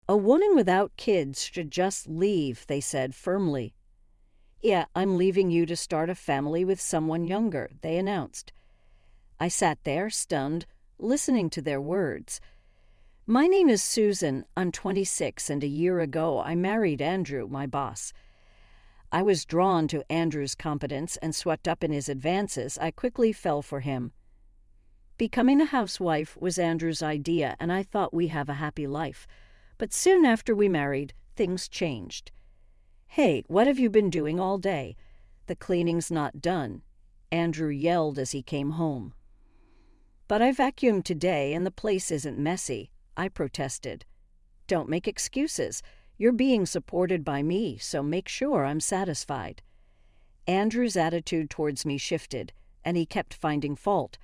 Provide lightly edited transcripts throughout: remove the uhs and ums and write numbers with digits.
A woman without kids should just leave, they said firmly. Yeah, I'm leaving you to start a family with someone younger, they announced. I sat there, stunned, listening to their words. My name is Susan. I'm 26, and a year ago I married Andrew, my boss. I was drawn to Andrew's competence and swept up in his advances. I quickly fell for him. Becoming a housewife was Andrew's idea, and I thought we'd have a happy life. But soon after we married, things changed. Hey, what have you been doing all day? The cleaning's not done, Andrew yelled as he came home. But I vacuumed today and the place isn't messy, I protested. Don't make excuses. You're being supported by me, so make sure I'm satisfied. Andrew's attitude towards me shifted, and he kept finding fault.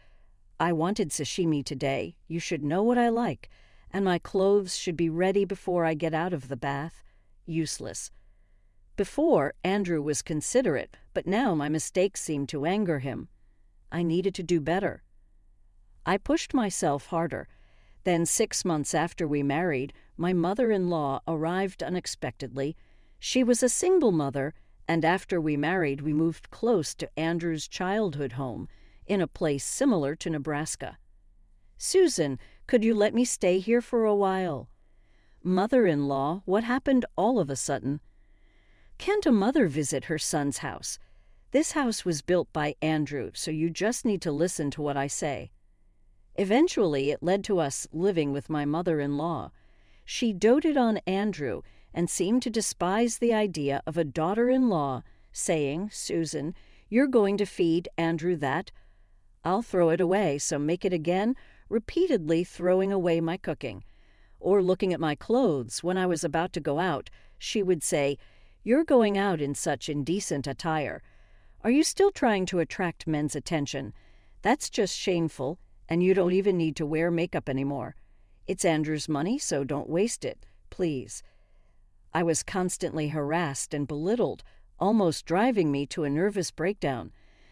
I wanted sashimi today. You should know what I like. And my clothes should be ready before I get out of the bath. Useless. Before, Andrew was considerate, but now my mistakes seemed to anger him. I needed to do better. I pushed myself harder. Then 6 months after we married, my mother-in-law arrived unexpectedly. She was a single mother, and after we married, we moved close to Andrew's childhood home, in a place similar to Nebraska. Susan, could you let me stay here for a while? Mother-in-law, what happened all of a sudden? Can't a mother visit her son's house? This house was built by Andrew, so you just need to listen to what I say. Eventually, it led to us living with my mother-in-law. She doted on Andrew and seemed to despise the idea of a daughter-in-law saying, Susan, you're going to feed Andrew that. I'll throw it away, so make it again, repeatedly throwing away my cooking. Or looking at my clothes when I was about to go out, she would say, you're going out in such indecent attire. Are you still trying to attract men's attention? That's just shameful, and you don't even need to wear makeup anymore. It's Andrew's money, so don't waste it, please. I was constantly harassed and belittled, almost driving me to a nervous breakdown.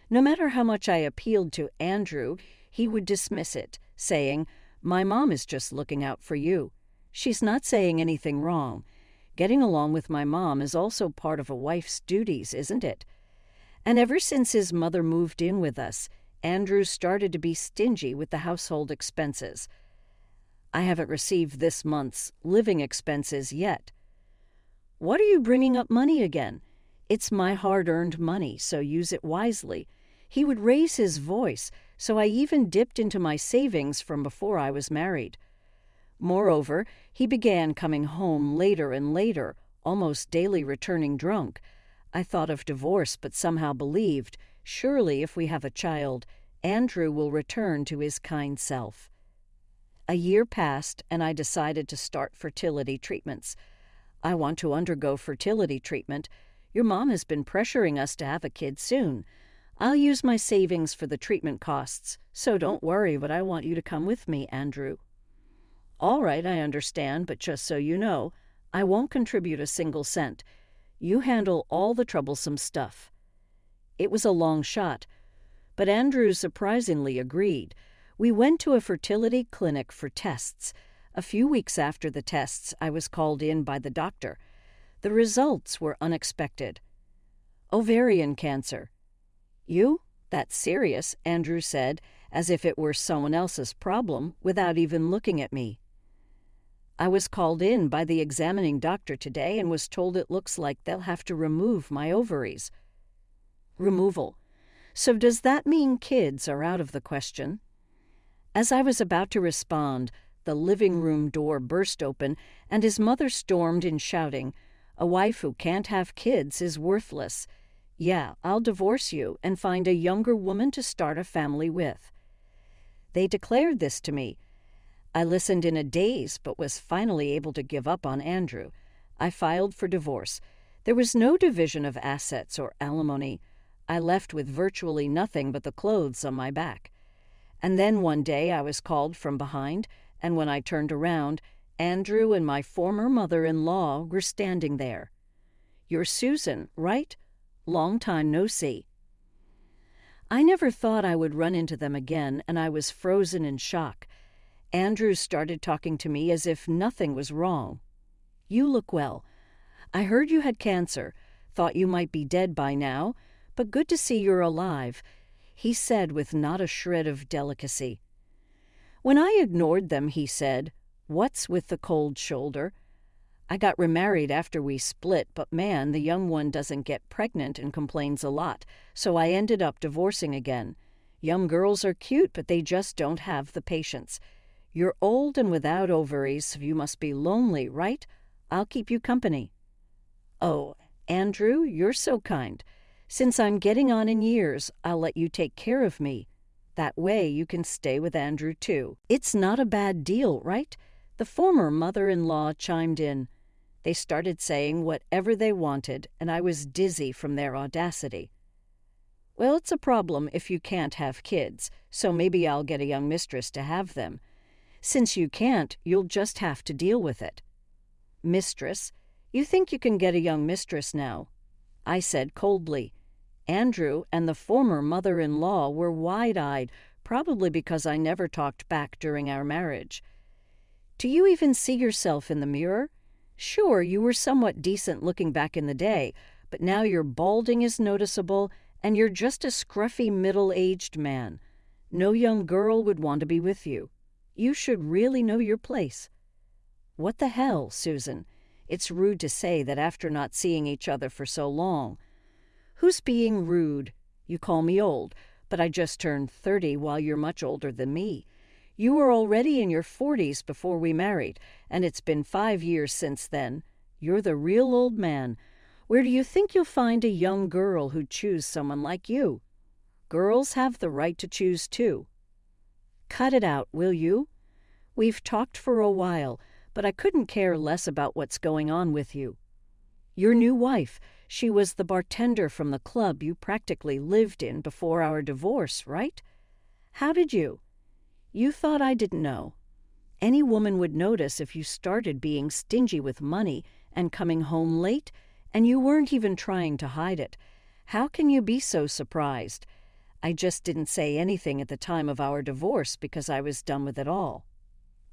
No matter how much I appealed to Andrew, he would dismiss it, saying, my mom is just looking out for you. She's not saying anything wrong. Getting along with my mom is also part of a wife's duties, isn't it? And ever since his mother moved in with us, Andrew started to be stingy with the household expenses. I haven't received this month's living expenses yet. What are you bringing up money again? It's my hard-earned money, so use it wisely. He would raise his voice, so I even dipped into my savings from before I was married. Moreover, he began coming home later and later, almost daily returning drunk. I thought of divorce, but somehow believed, surely if we have a child, Andrew will return to his kind self. A year passed, and I decided to start fertility treatments. I want to undergo fertility treatment. Your mom has been pressuring us to have a kid soon. I'll use my savings for the treatment costs, so don't worry, but I want you to come with me, Andrew. All right, I understand, but just so you know, I won't contribute a single cent. You handle all the troublesome stuff. It was a long shot, but Andrew surprisingly agreed. We went to a fertility clinic for tests. A few weeks after the tests, I was called in by the doctor. The results were unexpected. Ovarian cancer. You? That's serious, Andrew said, as if it were someone else's problem, without even looking at me. I was called in by the examining doctor today and was told it looks like they'll have to remove my ovaries. Removal. So does that mean kids are out of the question? As I was about to respond, the living room door burst open and his mother stormed in shouting, a wife who can't have kids is worthless. Yeah, I'll divorce you and find a younger woman to start a family with. They declared this to me. I listened in a daze, but was finally able to give up on Andrew. I filed for divorce. There was no division of assets or alimony. I left with virtually nothing but the clothes on my back. And then one day I was called from behind, and when I turned around, Andrew and my former mother-in-law were standing there. You're Susan, right? Long time no see. I never thought I would run into them again, and I was frozen in shock. Andrew started talking to me as if nothing was wrong. You look well. I heard you had cancer. Thought you might be dead by now, but good to see you're alive," he said with not a shred of delicacy. When I ignored them, he said, "What's with the cold shoulder? I got remarried after we split, but man, the young one doesn't get pregnant and complains a lot, so I ended up divorcing again. Young girls are cute, but they just don't have the patience. You're old and without ovaries, so you must be lonely, right? I'll keep you company." "Oh, Andrew, you're so kind. Since I'm getting on in years, I'll let you take care of me. That way you can stay with Andrew too. It's not a bad deal, right?" The former mother-in-law chimed in. They started saying whatever they wanted, and I was dizzy from their audacity. "Well, it's a problem if you can't have kids, so maybe I'll get a young mistress to have them. Since you can't, you'll just have to deal with it." "Mistress? You think you can get a young mistress now?" I said coldly. Andrew and the former mother-in-law were wide-eyed, probably because I never talked back during our marriage. "Do you even see yourself in the mirror? Sure, you were somewhat decent looking back in the day, but now your balding is noticeable, and you're just a scruffy middle-aged man. No young girl would want to be with you. You should really know your place." "What the hell, Susan? It's rude to say that after not seeing each other for so long." "Who's being rude? You call me old, but I just turned 30 while you're much older than me. You were already in your 40s before we married, and it's been 5 years since then. You're the real old man. Where do you think you'll find a young girl who'd choose someone like you? Girls have the right to choose too." "Cut it out, will you? We've talked for a while, but I couldn't care less about what's going on with you. Your new wife, she was the bartender from the club you practically lived in before our divorce, right? How did you? You thought I didn't know. Any woman would notice if you started being stingy with money and coming home late, and you weren't even trying to hide it. How can you be so surprised? I just didn't say anything at the time of our divorce because I was done with it all.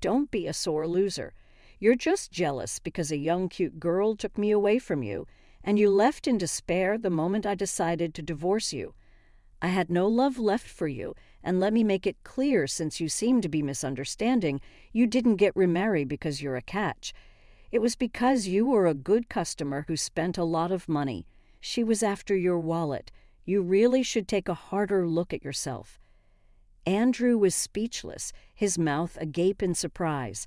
Don't be a sore loser. You're just jealous because a young, cute girl took me away from you, and you left in despair the moment I decided to divorce you. I had no love left for you, and let me make it clear, since you seem to be misunderstanding, you didn't get remarried because you're a catch. It was because you were a good customer who spent a lot of money. She was after your wallet. You really should take a harder look at yourself." Andrew was speechless, his mouth agape in surprise.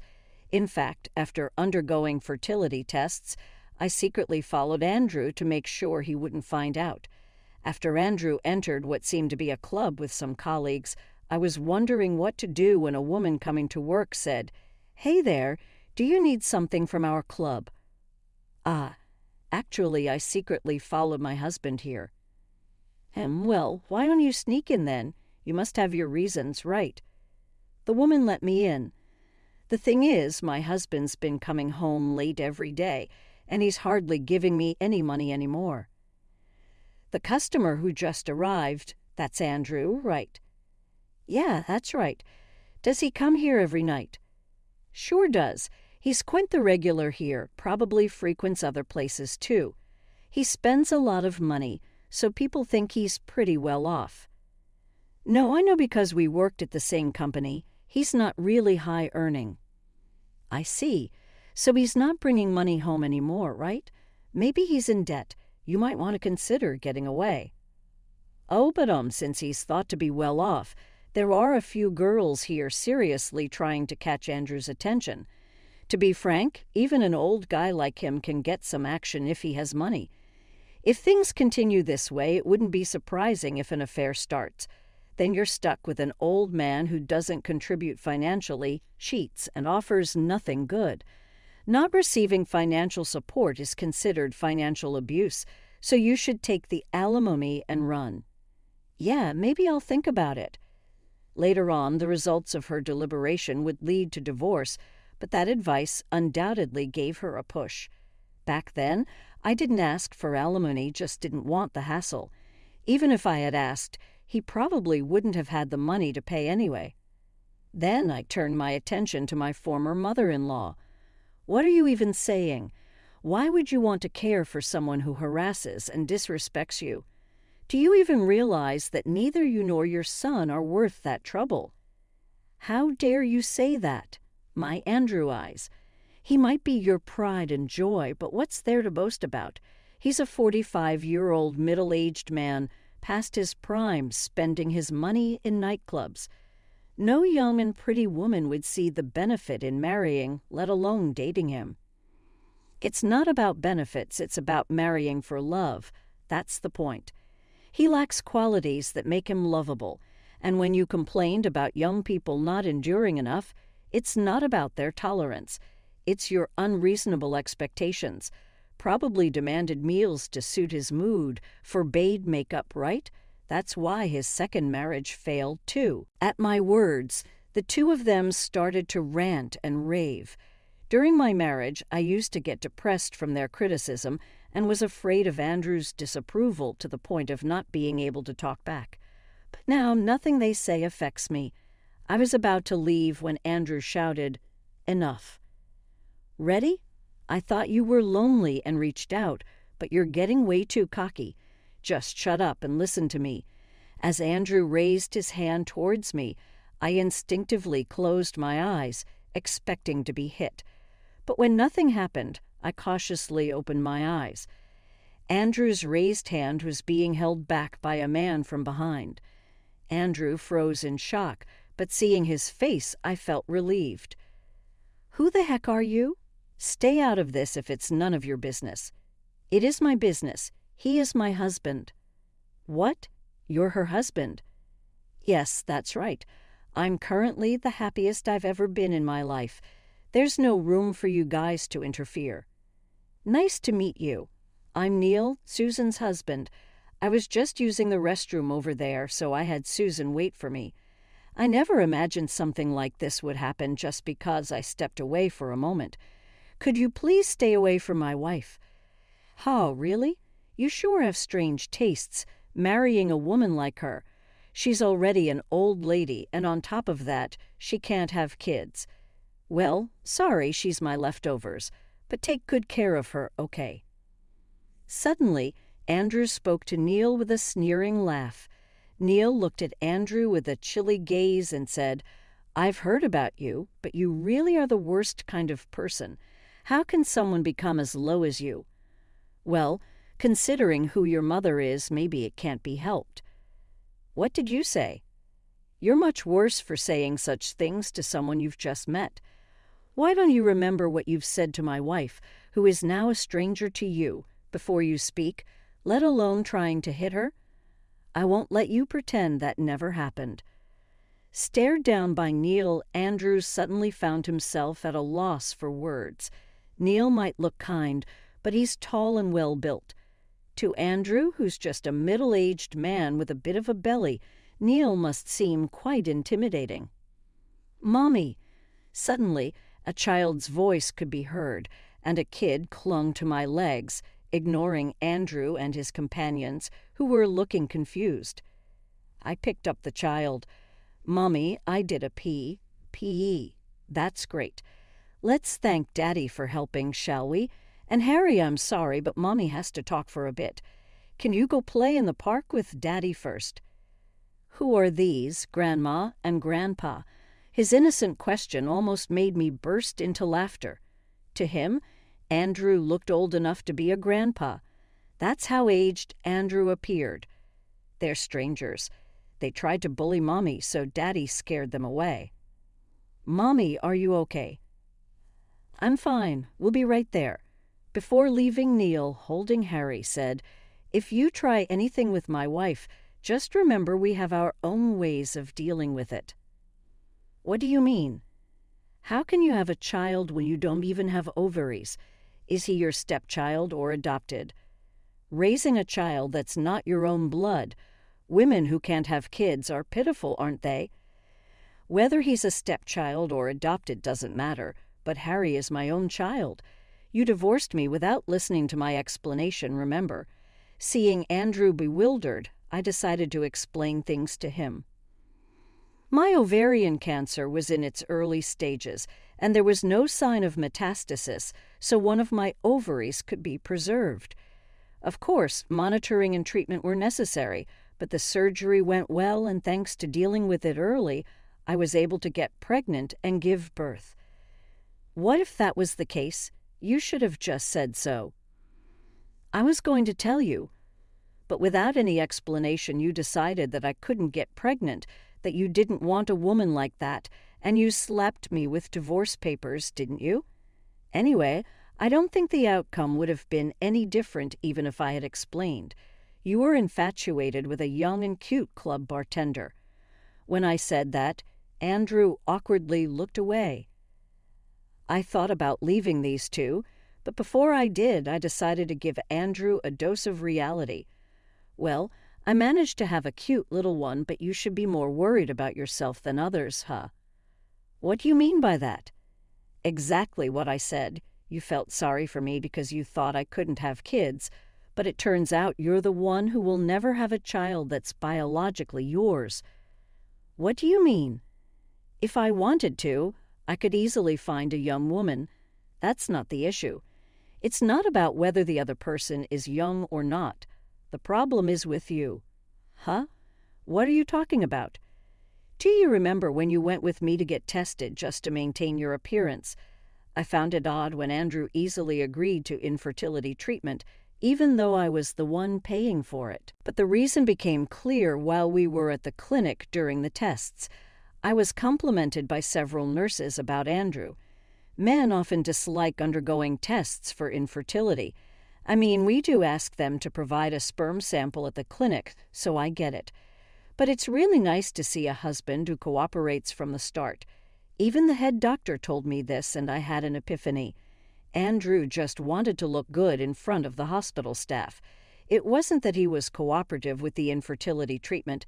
In fact, after undergoing fertility tests, I secretly followed Andrew to make sure he wouldn't find out. After Andrew entered what seemed to be a club with some colleagues, I was wondering what to do when a woman coming to work said, "Hey there, do you need something from our club?" "Ah, actually, I secretly followed my husband here." Well, why don't you sneak in then? You must have your reasons, right?" The woman let me in. "The thing is, my husband's been coming home late every day, and he's hardly giving me any money anymore." "The customer who just arrived, that's Andrew, right?" "Yeah, that's right. Does he come here every night?" "Sure does. He's quite the regular here, probably frequents other places too. He spends a lot of money, so people think he's pretty well off." "No, I know because we worked at the same company. He's not really high earning." "I see. So he's not bringing money home anymore, right? Maybe he's in debt. You might want to consider getting away." "Oh, but since he's thought to be well off, there are a few girls here seriously trying to catch Andrew's attention. To be frank, even an old guy like him can get some action if he has money. If things continue this way, it wouldn't be surprising if an affair starts. Then you're stuck with an old man who doesn't contribute financially, cheats, and offers nothing good. Not receiving financial support is considered financial abuse, so you should take the alimony and run." "Yeah, maybe I'll think about it." Later on, the results of her deliberation would lead to divorce, but that advice undoubtedly gave her a push. Back then, I didn't ask for alimony, just didn't want the hassle. Even if I had asked, he probably wouldn't have had the money to pay anyway. Then I turned my attention to my former mother-in-law. "What are you even saying? Why would you want to care for someone who harasses and disrespects you? Do you even realize that neither you nor your son are worth that trouble? How dare you say that? My Andrew eyes. He might be your pride and joy, but what's there to boast about? He's a 45-year-old middle-aged man, past his prime, spending his money in nightclubs. No young and pretty woman would see the benefit in marrying, let alone dating him. It's not about benefits, it's about marrying for love. That's the point. He lacks qualities that make him lovable, and when you complained about young people not enduring enough, it's not about their tolerance. It's your unreasonable expectations. Probably demanded meals to suit his mood, forbade makeup, right? That's why his second marriage failed too. At my words, the two of them started to rant and rave. During my marriage, I used to get depressed from their criticism and was afraid of Andrew's disapproval to the point of not being able to talk back. But now nothing they say affects me. I was about to leave when Andrew shouted, "Enough." "Ready? I thought you were lonely and reached out, but you're getting way too cocky. Just shut up and listen to me." As Andrew raised his hand towards me, I instinctively closed my eyes, expecting to be hit. But when nothing happened, I cautiously opened my eyes. Andrew's raised hand was being held back by a man from behind. Andrew froze in shock, but seeing his face, I felt relieved. "Who the heck are you? Stay out of this if it's none of your business." "It is my business. He is my husband." "What? You're her husband?" "Yes, that's right. I'm currently the happiest I've ever been in my life. There's no room for you guys to interfere." "Nice to meet you. I'm Neil, Susan's husband. I was just using the restroom over there, so I had Susan wait for me. I never imagined something like this would happen just because I stepped away for a moment. Could you please stay away from my wife?" "Oh, really? You sure have strange tastes, marrying a woman like her. She's already an old lady, and on top of that, she can't have kids. Well, sorry she's my leftovers, but take good care of her, okay?" Suddenly, Andrew spoke to Neil with a sneering laugh. Neil looked at Andrew with a chilly gaze and said, "I've heard about you, but you really are the worst kind of person. How can someone become as low as you?" "Well, considering who your mother is, maybe it can't be helped." "What did you say?" "You're much worse for saying such things to someone you've just met. Why don't you remember what you've said to my wife, who is now a stranger to you, before you speak, let alone trying to hit her? I won't let you pretend that never happened." Stared down by Neil, Andrew suddenly found himself at a loss for words. Neil might look kind, but he's tall and well-built. To Andrew, who's just a middle-aged man with a bit of a belly, Neil must seem quite intimidating. "Mommy!" Suddenly, a child's voice could be heard, and a kid clung to my legs, ignoring Andrew and his companions, who were looking confused. I picked up the child. "Mommy, I did a P.E. That's great. Let's thank Daddy for helping, shall we? And Harry, I'm sorry, but Mommy has to talk for a bit. Can you go play in the park with Daddy first?" Who are these, Grandma and Grandpa? His innocent question almost made me burst into laughter. To him, Andrew looked old enough to be a grandpa. That's how aged Andrew appeared. They're strangers. They tried to bully Mommy, so Daddy scared them away. "Mommy, are you okay?" "I'm fine. We'll be right there." Before leaving, Neil, holding Harry, said, "If you try anything with my wife, just remember we have our own ways of dealing with it." "What do you mean?" "How can you have a child when you don't even have ovaries? Is he your stepchild or adopted? Raising a child that's not your own blood. Women who can't have kids are pitiful, aren't they? Whether he's a stepchild or adopted doesn't matter, but Harry is my own child. You divorced me without listening to my explanation, remember. Seeing Andrew bewildered, I decided to explain things to him. My ovarian cancer was in its early stages, and there was no sign of metastasis, so one of my ovaries could be preserved. Of course, monitoring and treatment were necessary, but the surgery went well, and thanks to dealing with it early, I was able to get pregnant and give birth. What if that was the case? You should have just said so. I was going to tell you, but without any explanation you decided that I couldn't get pregnant, that you didn't want a woman like that, and you slapped me with divorce papers, didn't you? Anyway, I don't think the outcome would have been any different even if I had explained. You were infatuated with a young and cute club bartender. When I said that, Andrew awkwardly looked away. I thought about leaving these two, but before I did, I decided to give Andrew a dose of reality. Well, I managed to have a cute little one, but you should be more worried about yourself than others, huh? What do you mean by that? Exactly what I said. You felt sorry for me because you thought I couldn't have kids, but it turns out you're the one who will never have a child that's biologically yours. What do you mean? If I wanted to, I could easily find a young woman. That's not the issue. It's not about whether the other person is young or not. The problem is with you. Huh? What are you talking about? Do you remember when you went with me to get tested just to maintain your appearance? I found it odd when Andrew easily agreed to infertility treatment, even though I was the one paying for it. But the reason became clear while we were at the clinic during the tests. I was complimented by several nurses about Andrew. Men often dislike undergoing tests for infertility. I mean, we do ask them to provide a sperm sample at the clinic, so I get it. But it's really nice to see a husband who cooperates from the start. Even the head doctor told me this, and I had an epiphany. Andrew just wanted to look good in front of the hospital staff. It wasn't that he was cooperative with the infertility treatment.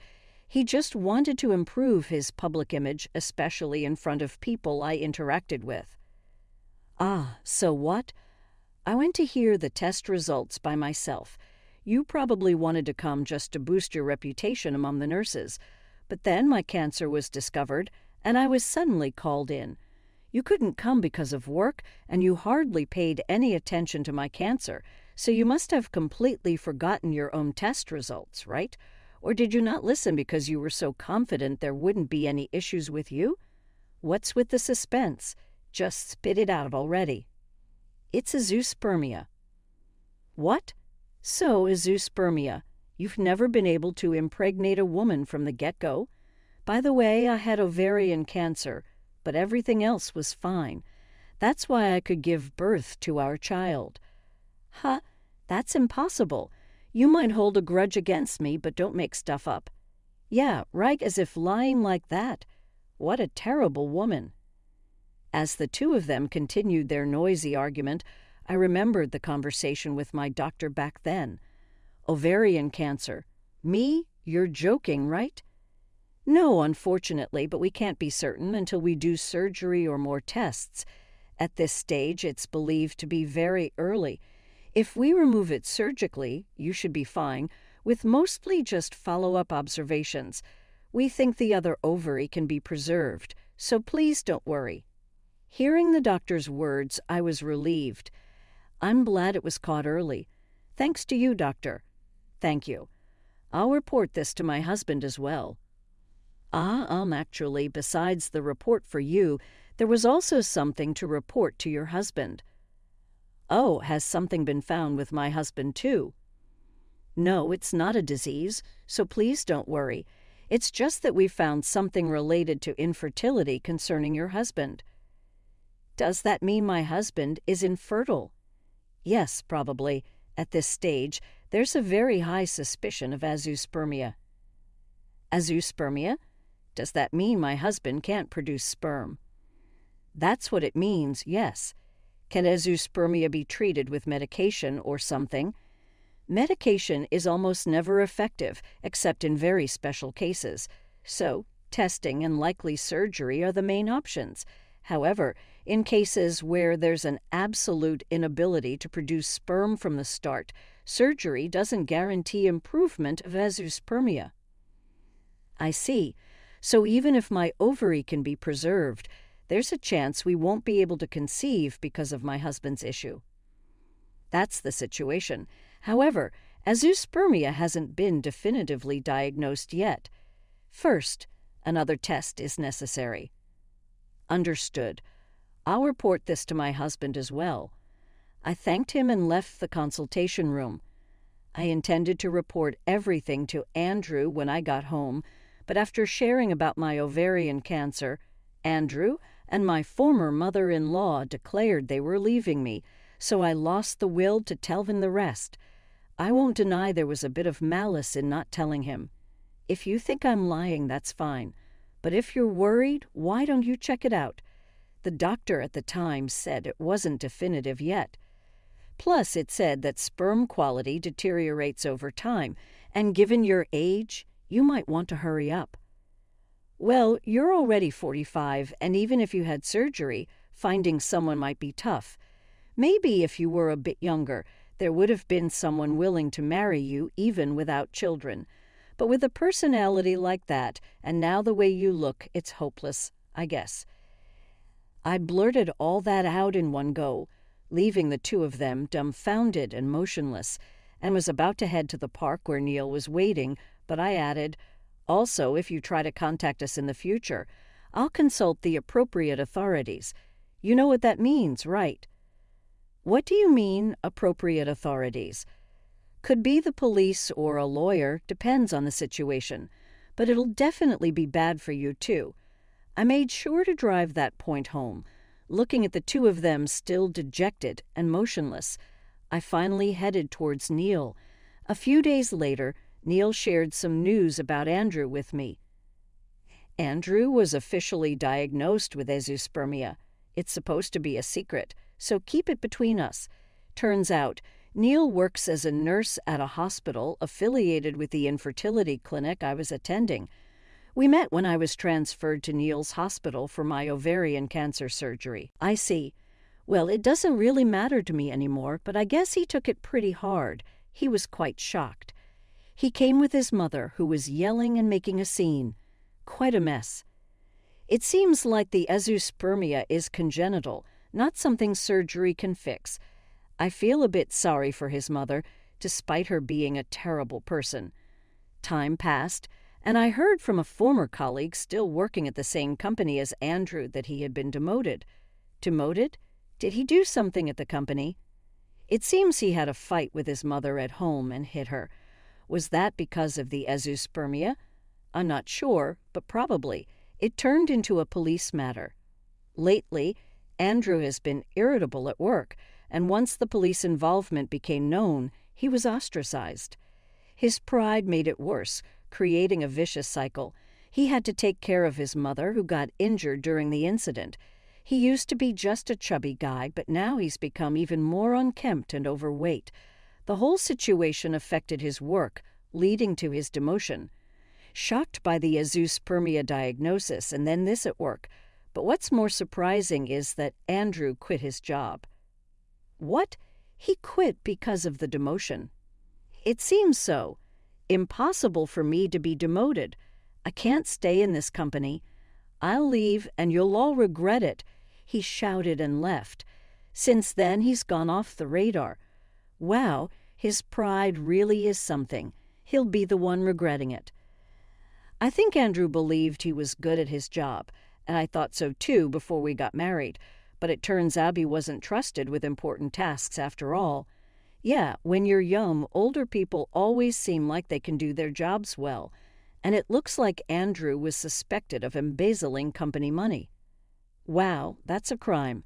He just wanted to improve his public image, especially in front of people I interacted with. Ah, so what? I went to hear the test results by myself. You probably wanted to come just to boost your reputation among the nurses. But then my cancer was discovered, and I was suddenly called in. You couldn't come because of work, and you hardly paid any attention to my cancer, so you must have completely forgotten your own test results, right? Or did you not listen because you were so confident there wouldn't be any issues with you? What's with the suspense? Just spit it out already. It's azoospermia. What? So, azoospermia. You've never been able to impregnate a woman from the get-go? By the way, I had ovarian cancer, but everything else was fine. That's why I could give birth to our child. Huh? That's impossible. You might hold a grudge against me, but don't make stuff up. Yeah, right, as if lying like that. What a terrible woman. As the two of them continued their noisy argument, I remembered the conversation with my doctor back then. Ovarian cancer. Me? You're joking, right? No, unfortunately, but we can't be certain until we do surgery or more tests. At this stage, it's believed to be very early. If we remove it surgically, you should be fine, with mostly just follow-up observations. We think the other ovary can be preserved, so please don't worry. Hearing the doctor's words, I was relieved. I'm glad it was caught early. Thanks to you, doctor. Thank you. I'll report this to my husband as well. Actually, besides the report for you, there was also something to report to your husband. Oh, has something been found with my husband too? No, it's not a disease, so please don't worry. It's just that we found something related to infertility concerning your husband. Does that mean my husband is infertile? Yes, probably. At this stage, there's a very high suspicion of azoospermia. Azoospermia? Does that mean my husband can't produce sperm? That's what it means, yes. Can azoospermia be treated with medication or something? Medication is almost never effective, except in very special cases. So, testing and likely surgery are the main options. However, in cases where there's an absolute inability to produce sperm from the start, surgery doesn't guarantee improvement of azoospermia. I see. So even if my ovary can be preserved, there's a chance we won't be able to conceive because of my husband's issue. That's the situation. However, azoospermia hasn't been definitively diagnosed yet. First, another test is necessary. Understood. I'll report this to my husband as well. I thanked him and left the consultation room. I intended to report everything to Andrew when I got home, but after sharing about my ovarian cancer, Andrew and my former mother-in-law declared they were leaving me, so I lost the will to tell him the rest. I won't deny there was a bit of malice in not telling him. If you think I'm lying, that's fine. But if you're worried, why don't you check it out? The doctor at the time said it wasn't definitive yet. Plus, it said that sperm quality deteriorates over time, and given your age, you might want to hurry up. Well, you're already 45, and even if you had surgery, finding someone might be tough. Maybe if you were a bit younger, there would have been someone willing to marry you even without children. But with a personality like that, and now the way you look, it's hopeless, I guess. I blurted all that out in one go, leaving the two of them dumbfounded and motionless, and was about to head to the park where Neil was waiting, but I added, also, if you try to contact us in the future, I'll consult the appropriate authorities. You know what that means, right? What do you mean, appropriate authorities? Could be the police or a lawyer, depends on the situation, but it'll definitely be bad for you too. I made sure to drive that point home, looking at the two of them still dejected and motionless. I finally headed towards Neil. A few days later, Neil shared some news about Andrew with me. Andrew was officially diagnosed with azoospermia. It's supposed to be a secret, so keep it between us. Turns out, Neil works as a nurse at a hospital affiliated with the infertility clinic I was attending. We met when I was transferred to Neil's hospital for my ovarian cancer surgery. I see. Well, it doesn't really matter to me anymore, but I guess he took it pretty hard. He was quite shocked. He came with his mother, who was yelling and making a scene. Quite a mess. It seems like the azoospermia is congenital, not something surgery can fix. I feel a bit sorry for his mother, despite her being a terrible person. Time passed, and I heard from a former colleague still working at the same company as Andrew that he had been demoted. Demoted? Did he do something at the company? It seems he had a fight with his mother at home and hit her. Was that because of the azoospermia? I'm not sure, but probably. It turned into a police matter. Lately, Andrew has been irritable at work, and once the police involvement became known, he was ostracized. His pride made it worse, creating a vicious cycle. He had to take care of his mother, who got injured during the incident. He used to be just a chubby guy, but now he's become even more unkempt and overweight. The whole situation affected his work, leading to his demotion. Shocked by the azoospermia diagnosis and then this at work, but what's more surprising is that Andrew quit his job. What? He quit because of the demotion? It seems so. Impossible for me to be demoted. I can't stay in this company. I'll leave and you'll all regret it. He shouted and left. Since then, he's gone off the radar. Wow, his pride really is something. He'll be the one regretting it. I think Andrew believed he was good at his job, and I thought so too before we got married, but it turns out he wasn't trusted with important tasks after all. Yeah, when you're young, older people always seem like they can do their jobs well, and it looks like Andrew was suspected of embezzling company money. Wow, that's a crime.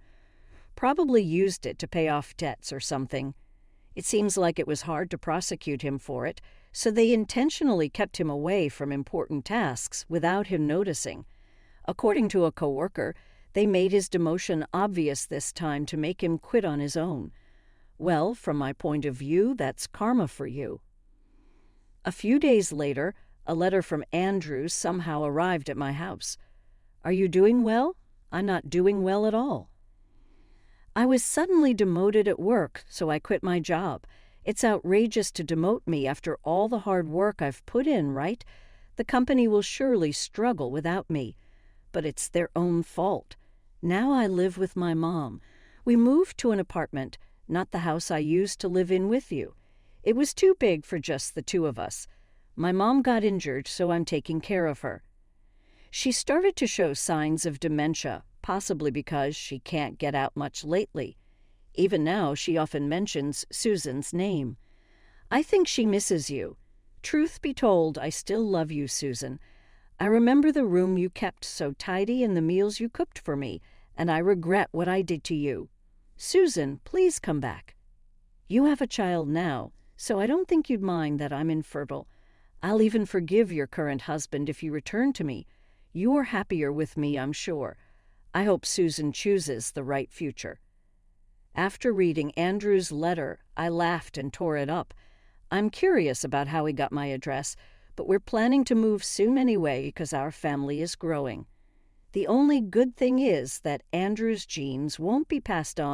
Probably used it to pay off debts or something. It seems like it was hard to prosecute him for it, so they intentionally kept him away from important tasks without him noticing. According to a coworker, they made his demotion obvious this time to make him quit on his own. Well, from my point of view, that's karma for you. A few days later, a letter from Andrew somehow arrived at my house. Are you doing well? I'm not doing well at all. I was suddenly demoted at work, so I quit my job. It's outrageous to demote me after all the hard work I've put in, right? The company will surely struggle without me. But it's their own fault. Now I live with my mom. We moved to an apartment, not the house I used to live in with you. It was too big for just the two of us. My mom got injured, so I'm taking care of her. She started to show signs of dementia, possibly because she can't get out much lately. Even now, she often mentions Susan's name. I think she misses you. Truth be told, I still love you, Susan. I remember the room you kept so tidy and the meals you cooked for me, and I regret what I did to you. Susan, please come back. You have a child now, so I don't think you'd mind that I'm infertile. I'll even forgive your current husband if you return to me. You're happier with me, I'm sure. I hope Susan chooses the right future. After reading Andrew's letter, I laughed and tore it up. I'm curious about how he got my address, but we're planning to move soon anyway because our family is growing. The only good thing is that Andrew's genes won't be passed on